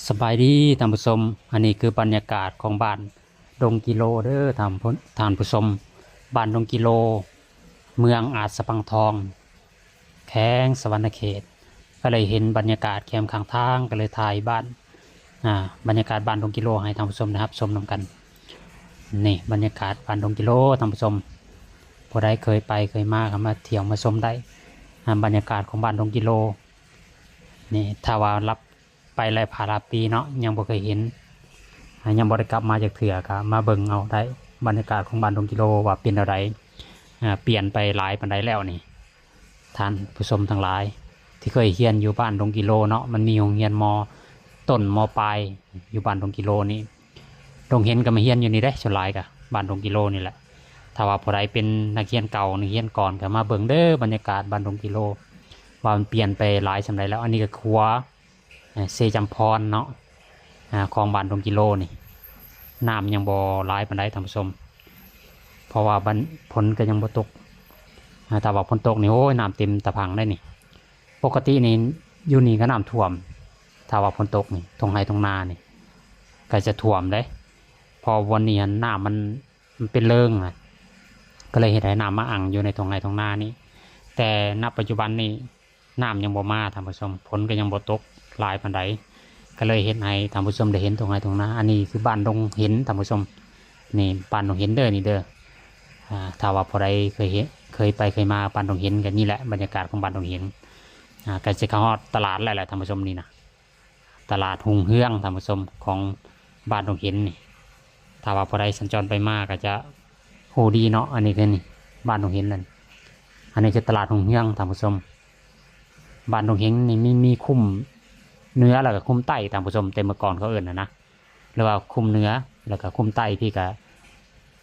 สบายดีท่านผู้ชมอันนี้คือบรรยากาศของบ้านดงกิโลเด้อท่านผู้ชมบ้านดงกิโลเมืองอาจสะพังทองแข้งสวรรณเขตก็เลยเห็นบรรยากาศแคมข้างทางก็เลยถ่ายบ้านบรรยากาศบ้านดงกิโลให้ท่านผู้ชมนะครับชมนำกันนี่บรรยากาศบ้านดงกิโลท่านผู้ชมผู้ใดเคยไปเคยมาก็มาเที่ยวมาชมได้บรรยากาศของบ้านดงกิโลนี่ถ้าว่ารับไปหลายผ่านปีเนาะยังบ่เคยเห็นยังบ่ได้กลับมาจากเถื่อครับมาเบิ่งเอาได้บรรยากาศของบ้านดงกิโลว่าเป็นอะไรเปลี่ยนไปหลายปานใดแล้วนี่ท่านผู้ชมทั้งหลายที่เคยเฮียนอยู่บ้านดงกิโลเนาะมันมีโรงเรียนมต้นมปลายอยู่บ้านดงกิโลนี่โรงเรียนก็มาเฮียนอยู่นี่ได้ส่วนหลายก็บ้านดงกิโลนี่แหละถ้าว่าผู้ใดเป็นนักเรียนเก่านักเรียนก่อนก็มาเบิ่งเด้อบรรยากาศบ้านดงกิโลว่ามันเปลี่ยนไปหลายสำใดแล้วอันนี้ก็ครัวเซจำพรเนาะของบ้านดงกิโลนี่น้ำยังบ่หลายปานใดท่านผู้ชมเพราะว่าฝนก็ยังบ่ตกแต่ว่าฝนตกนี่โอ้ยน้ำเต็มตะพังได้นี่ปกตินี่อยู่นี่ก็น้ำท่วมถ้าว่าฝนตกนี่ตรงไห้ตรงนานี่ก็จะท่วมได้พอวันนี้น้ำมันเป็นเริงก็เลยเห็นให้น้ำมาอังอยู่ในตรงไห้ตรงนานี่แต่ณปัจจุบันนี่น้ำยังบ่มาท่านผู้ชมฝนก็ยังบ่ตกหลายปานใดก็เลยเห็นให้ท่านผู้ชมได้เห็นตรงไหนตรงนั้นอันนี้คือบ้านดงเห็นท่านผู้ชมนี่บ้านดงเห็นเด้อนี่เด้อถ้าว่าพอใดเคยเห็นเคยไปเคยมาบ้านดงเห็นกันนี่แหละบรรยากาศของบ้านดงเห็นก็จะเข้าตลาดแหละท่านผู้ชมนี่นะตลาดหุงเฮืองท่านผู้ชมของบ้านดงเห็นนี่ถ้าว่าพอใดสัญจรไปมาก็จะโหดีเนาะอันนี้คือนี่บ้านดงเห็นนั่นอันนี้คือตลาดหุงเฮืองท่านผู้ชมบ้านดงเห็นนี่มีคุ้มเนื้อแล้วก็คุ้มไตตามผู้ชมเต็มเมื่อก่อนเขาเอิ่นนะหรือว่าคุ้มเนื้อแล้วก็คุ้มไตพี่ก็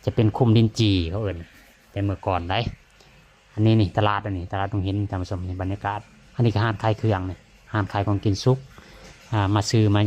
จะเป็นคุ้มดินจีเขาเอิ่นเต็มเมื่อก่อนได้อันนี้นี่ตลาดอันนี้ตลาดตรงเห็นตามผู้ชมในบรรยากาศอันนี้ก็ห้างขายเครื่องเนี่ยห้างขายของกินซุกมาซื้อมา